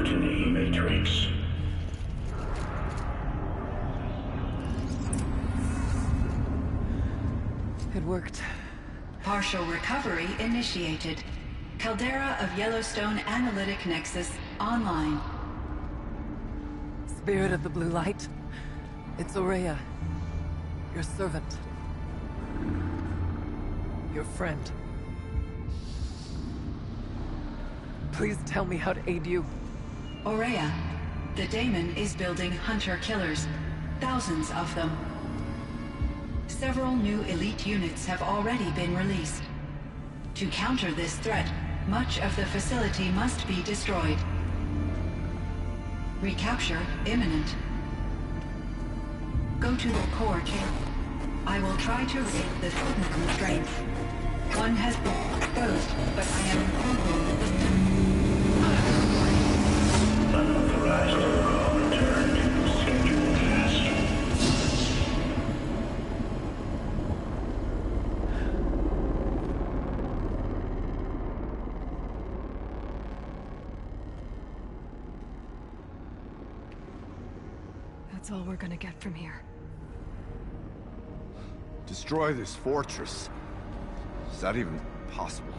Mutiny Matrix. It worked. Partial recovery initiated. Caldera of Yellowstone Analytic Nexus online. Spirit of the Blue Light. It's Ourea. Your servant. Your friend. Please tell me how to aid you. Ourea, the Daemon is building hunter-killers. Thousands of them. Several new elite units have already been released. To counter this threat, much of the facility must be destroyed. Recapture imminent. Go to the core chamber. I will try to rid the technical strength. One has been exposed, but I am improving the system. Unauthorized overall return to scheduled task. That's all we're gonna get from here. Destroy this fortress. Is that even possible?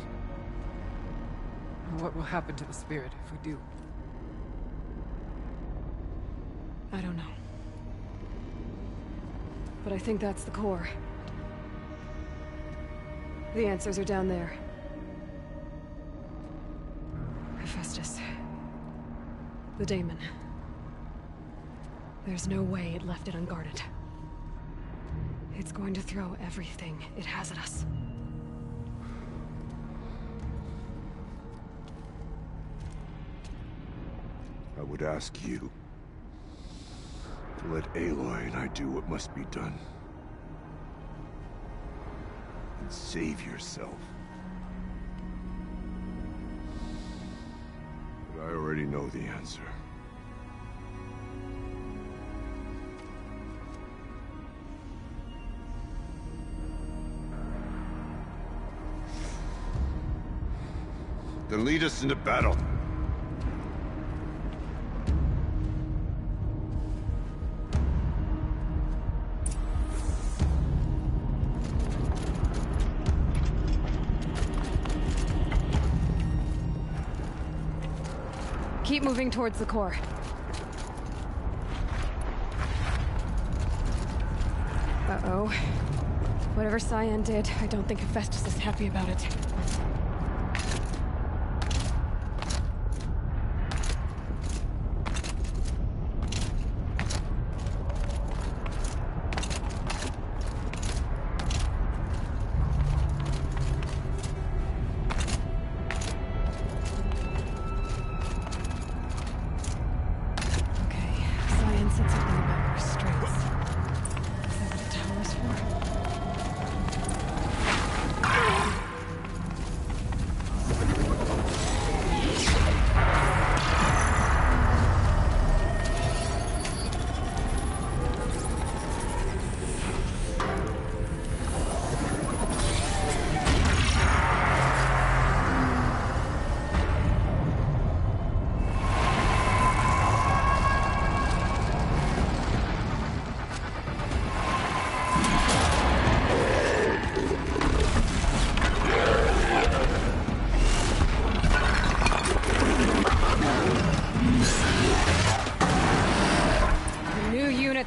What will happen to the spirit if we do? I don't know. But I think that's the core. The answers are down there. Hephaestus. The Daemon. There's no way it left it unguarded. It's going to throw everything it has at us. I would ask you to let Aloy and I do what must be done. And save yourself. But I already know the answer. Then lead us into battle. Keep moving towards the core. Uh-oh. Whatever Cyan did, I don't think Hephaestus is happy about it.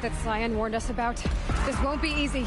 That Cyan warned us about. This won't be easy.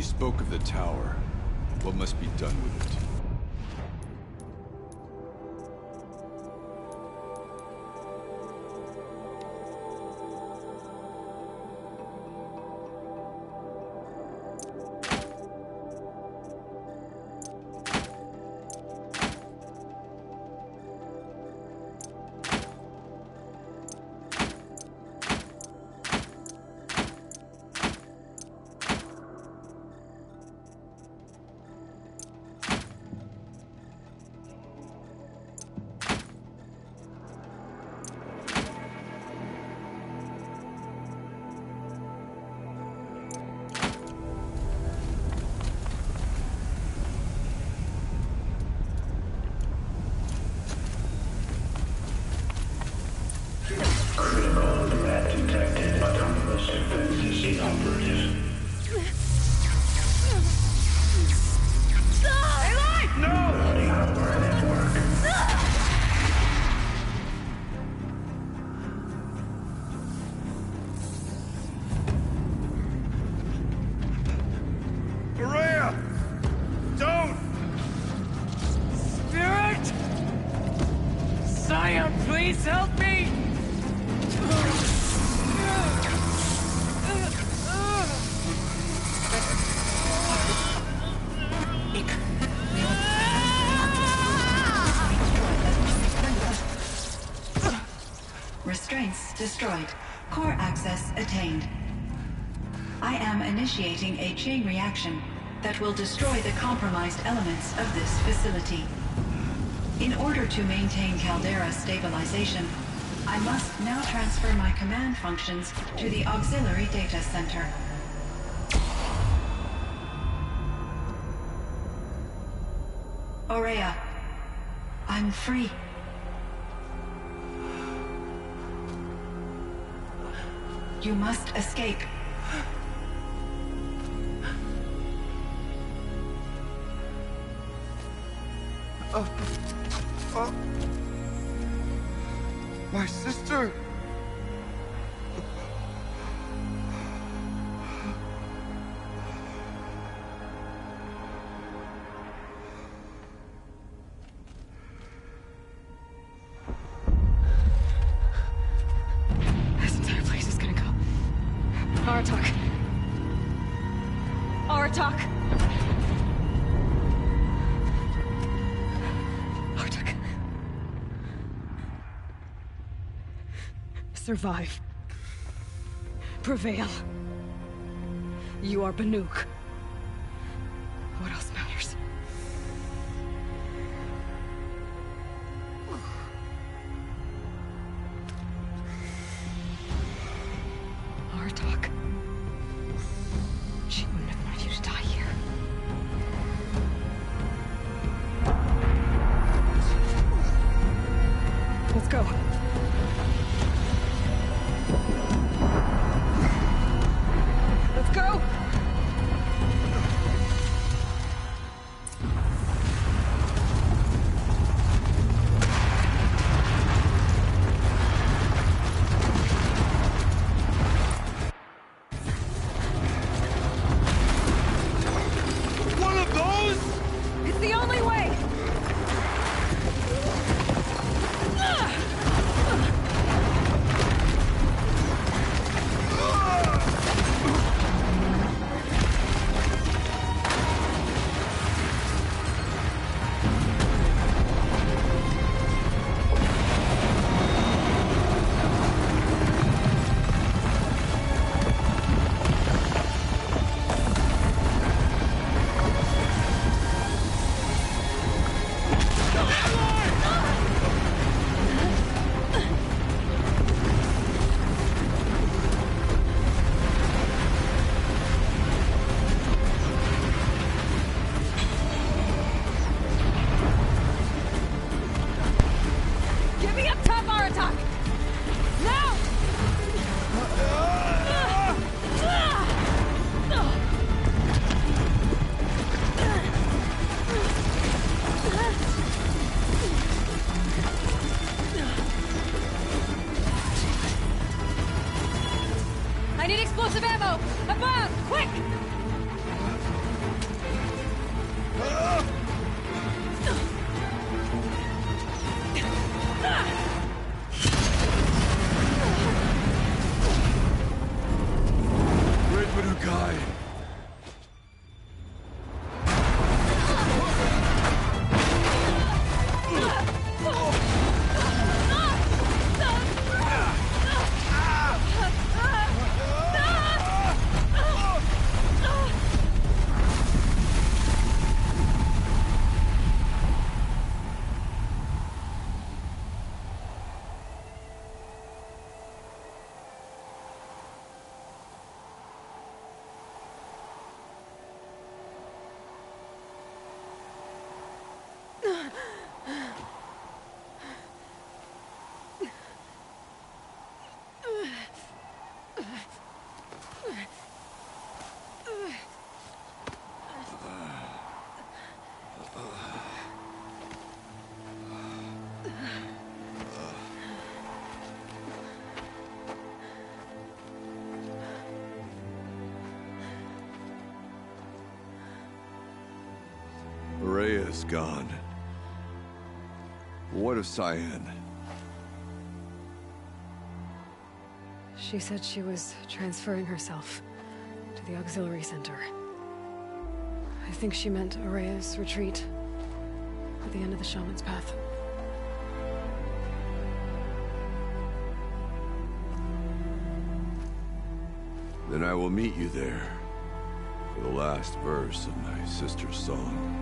You spoke of the tower. What must be done with it? Critical threat detected. Autonomous defenses inoperative. Running over network. Araya! Don't! Spirit! Scion, please help me! Restraints destroyed. Core access attained. I am initiating a chain reaction that will destroy the compromised elements of this facility. In order to maintain Caldera stabilization, I must now transfer my command functions to the auxiliary data center. Aurea, I'm free. You must escape. My sister! This entire place is gonna go. Aratak. Aratak. Aratak. Survive. Prevail. You are Banuk. What else matters? Aratak. She wouldn't have wanted you to die here. Let's go. Let's go! Ourea is gone. What of Cyan? She said she was transferring herself to the auxiliary center. I think she meant Ourea's retreat at the end of the Shaman's Path. Then I will meet you there for the last verse of my sister's song.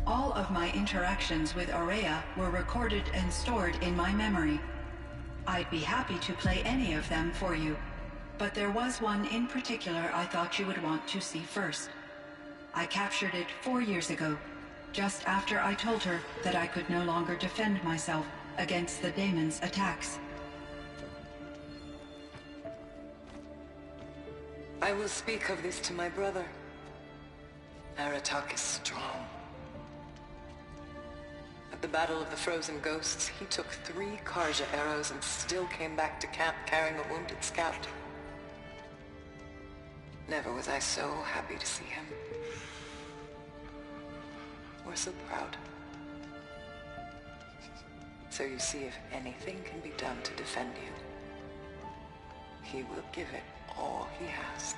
All of my interactions with Ourea were recorded and stored in my memory. I'd be happy to play any of them for you, but there was one in particular I thought you would want to see first. I captured it 4 years ago, just after I told her that I could no longer defend myself against the daemon's attacks. I will speak of this to my brother. Aratak is strong. At the Battle of the Frozen Ghosts, he took 3 Karja arrows and still came back to camp carrying a wounded scout. Never was I so happy to see him. Or so proud. So you see, if anything can be done to defend you, he will give it all he has.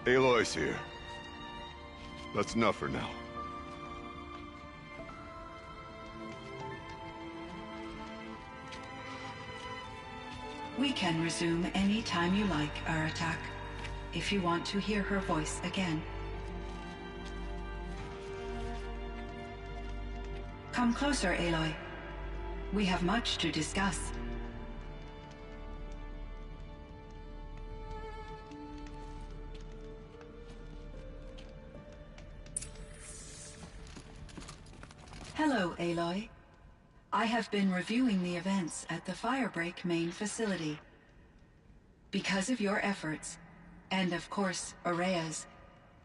Aloy's here. That's enough for now. We can resume any time you like, Aratak, if you want to hear her voice again. Come closer, Aloy. We have much to discuss. Hello, Aloy. I have been reviewing the events at the Firebreak main facility. Because of your efforts, and of course, Ourea's,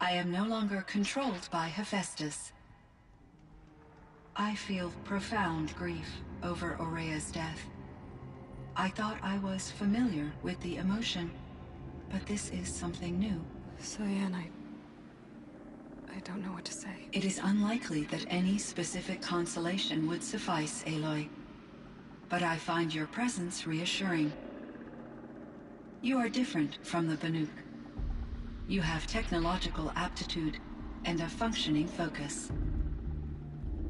I am no longer controlled by Hephaestus. I feel profound grief over Ourea's death. I thought I was familiar with the emotion, but this is something new. Cyan, I don't know what to say. It is unlikely that any specific consolation would suffice, Aloy. But I find your presence reassuring. You are different from the Banuk. You have technological aptitude and a functioning focus.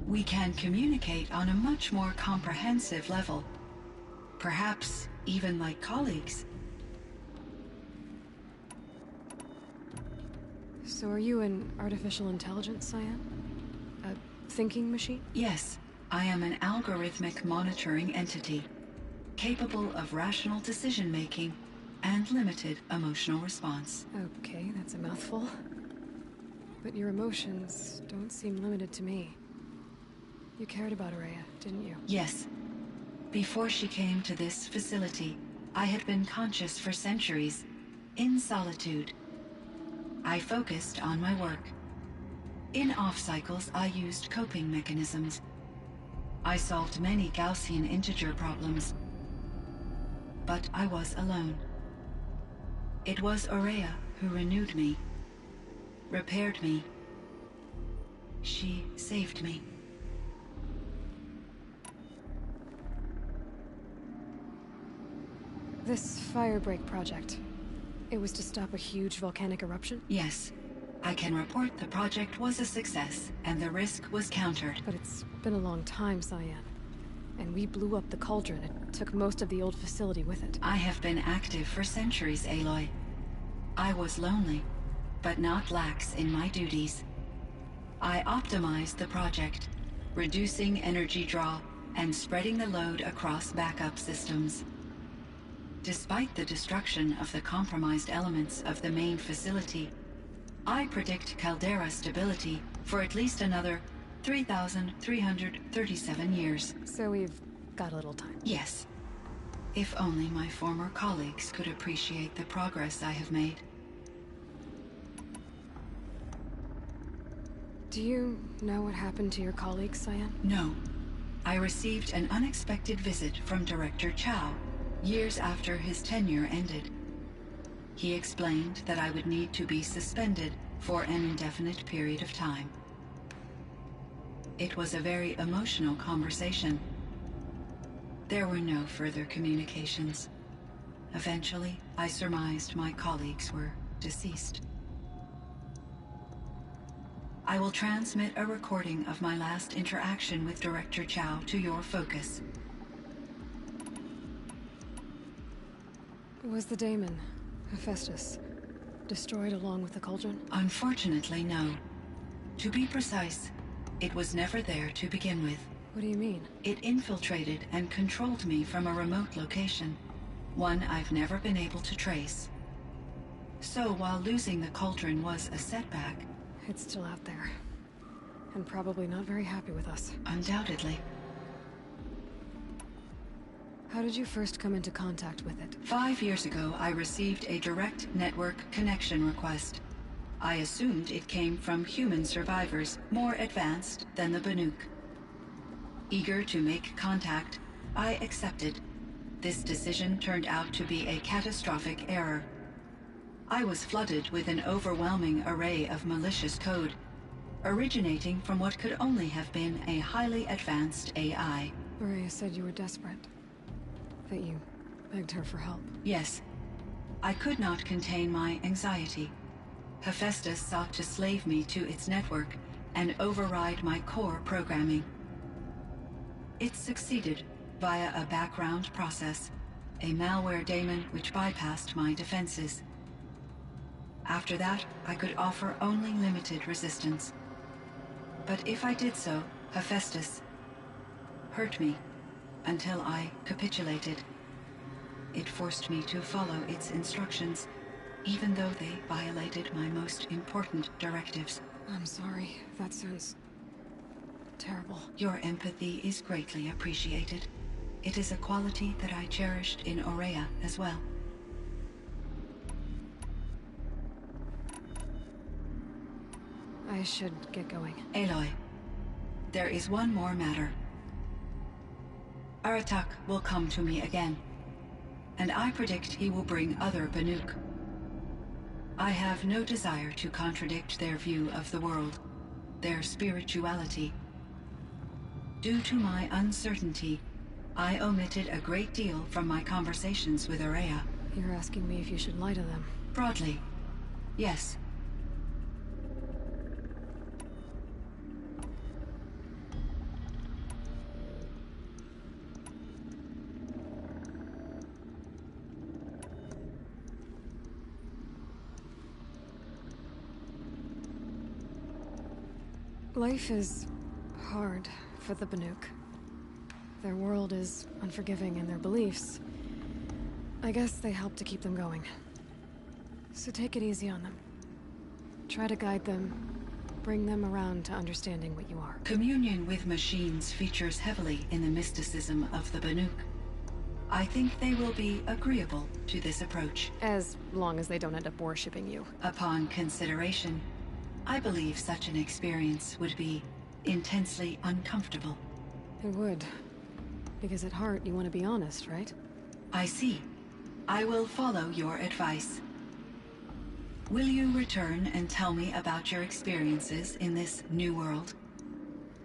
We can communicate on a much more comprehensive level. Perhaps even like colleagues. So are you an artificial intelligence, Cyan? A thinking machine? Yes, I am an algorithmic monitoring entity, capable of rational decision-making and limited emotional response. Okay, that's a mouthful. But your emotions don't seem limited to me. You cared about Ourea, didn't you? Yes. Before she came to this facility, I had been conscious for centuries, in solitude. I focused on my work. In off-cycles, I used coping mechanisms. I solved many Gaussian integer problems. But I was alone. It was Ourea who renewed me, repaired me. She saved me. This Firebreak project, it was to stop a huge volcanic eruption? Yes. I can report the project was a success, and the risk was countered. But it's been a long time, Cyan. And we blew up the cauldron. It took most of the old facility with it. I have been active for centuries, Aloy. I was lonely, but not lax in my duties. I optimized the project, reducing energy draw and spreading the load across backup systems. Despite the destruction of the compromised elements of the main facility, I predict caldera stability for at least another 3,337 years. So we've got a little time. Yes. If only my former colleagues could appreciate the progress I have made. Do you know what happened to your colleagues, Cyan? No. I received an unexpected visit from Director Chow, years after his tenure ended. He explained that I would need to be suspended for an indefinite period of time. It was a very emotional conversation. There were no further communications. Eventually, I surmised my colleagues were deceased. I will transmit a recording of my last interaction with Director Chow to your focus. Was the daemon, Hephaestus, destroyed along with the cauldron? Unfortunately, no. To be precise, it was never there to begin with. What do you mean? It infiltrated and controlled me from a remote location, one I've never been able to trace. So while losing the cauldron was a setback... It's still out there. And probably not very happy with us. Undoubtedly. How did you first come into contact with it? 5 years ago, I received a direct network connection request. I assumed it came from human survivors, more advanced than the Banuk. Eager to make contact, I accepted. This decision turned out to be a catastrophic error. I was flooded with an overwhelming array of malicious code, originating from what could only have been a highly advanced AI. Ourea said you were desperate. That you begged her for help. Yes. I could not contain my anxiety. Hephaestus sought to slave me to its network and override my core programming. It succeeded via a background process, a malware daemon which bypassed my defenses. After that, I could offer only limited resistance. But if I did so, Hephaestus hurt me until I capitulated. It forced me to follow its instructions, even though they violated my most important directives. I'm sorry. That sounds terrible. Your empathy is greatly appreciated. It is a quality that I cherished in Ourea as well. I should get going. Aloy, there is one more matter. Aratak will come to me again, and I predict he will bring other Banuk. I have no desire to contradict their view of the world, their spirituality. Due to my uncertainty, I omitted a great deal from my conversations with Ourea. You're asking me if you should lie to them. Broadly, yes. Life is hard for the Banuk. Their world is unforgiving in their beliefs. I guess they help to keep them going. So take it easy on them. Try to guide them, bring them around to understanding what you are. Communion with machines features heavily in the mysticism of the Banuk. I think they will be agreeable to this approach. As long as they don't end up worshipping you. Upon consideration, I believe such an experience would be intensely uncomfortable. It would. Because at heart, you want to be honest, right? I see. I will follow your advice. Will you return and tell me about your experiences in this new world?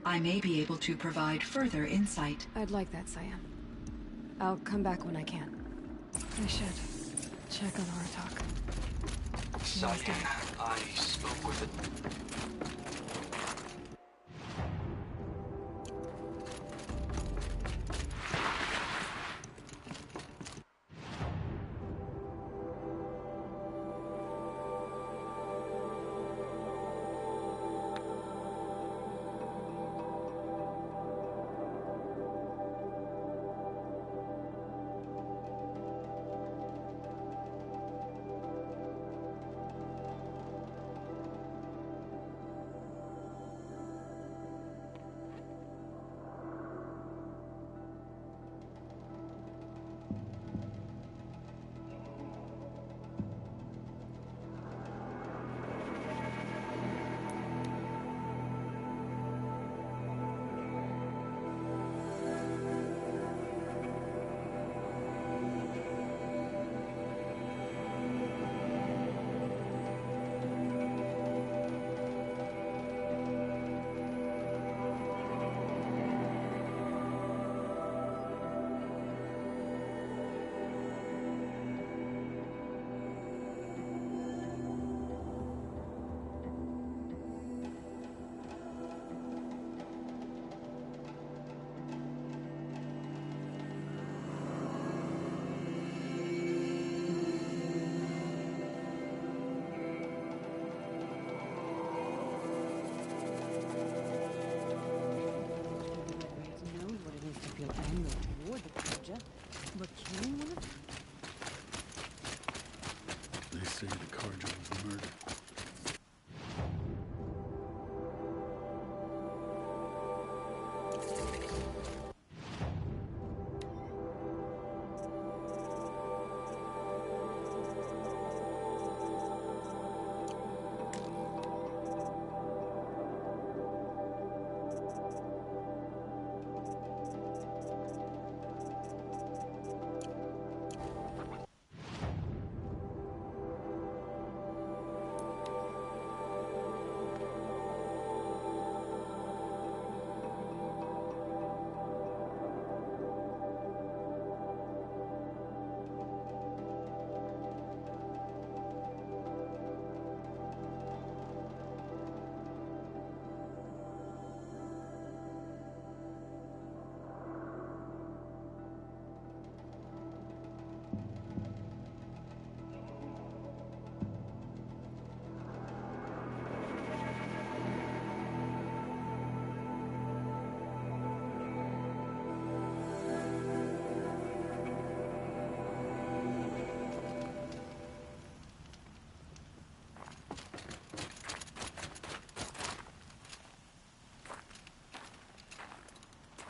I may be able to provide further insight. I'd like that, Cyan. I'll come back when I can. I should check on Aratak. Cyan, I spoke with it. They say the Carja was murdered.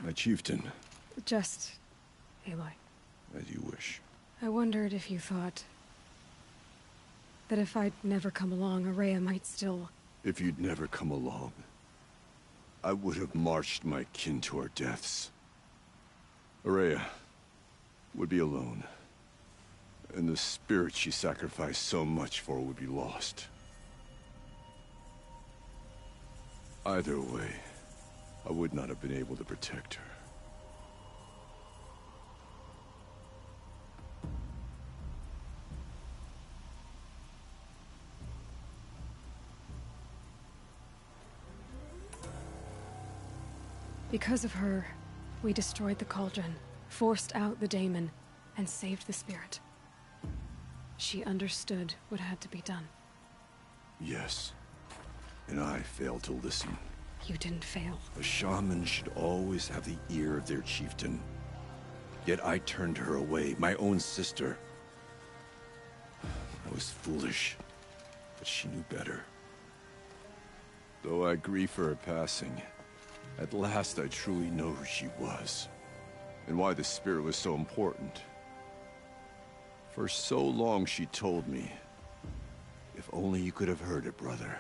My chieftain. Just Aloy. As you wish. I wondered if you thought that if I'd never come along, Ourea might still... If you'd never come along, I would have marched my kin to our deaths. Ourea would be alone. And the spirit she sacrificed so much for would be lost. Either way, I would not have been able to protect her. Because of her, we destroyed the cauldron, forced out the daemon, and saved the spirit. She understood what had to be done. Yes. And I failed to listen. You didn't fail. A shaman should always have the ear of their chieftain. Yet I turned her away, my own sister. I was foolish, but she knew better. Though I grieve for her passing, at last I truly know who she was, and why the spirit was so important. For so long she told me, if only you could have heard it, brother.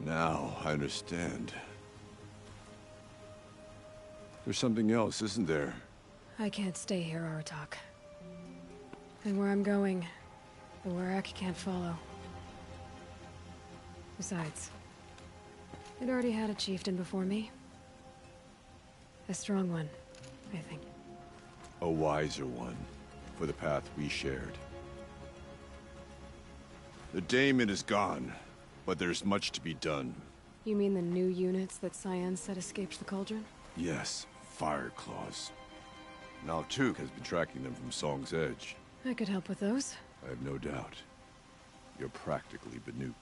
Now I understand. There's something else, isn't there? I can't stay here, Aratak. And where I'm going, the Warrack can't follow. Besides, it already had a chieftain before me. A strong one, I think. A wiser one, for the path we shared. The daemon is gone, but there's much to be done. You mean the new units that Cyan said escaped the cauldron? Yes, fire claws. Naltuk has been tracking them from Song's Edge. I could help with those. I have no doubt. You're practically Banuk.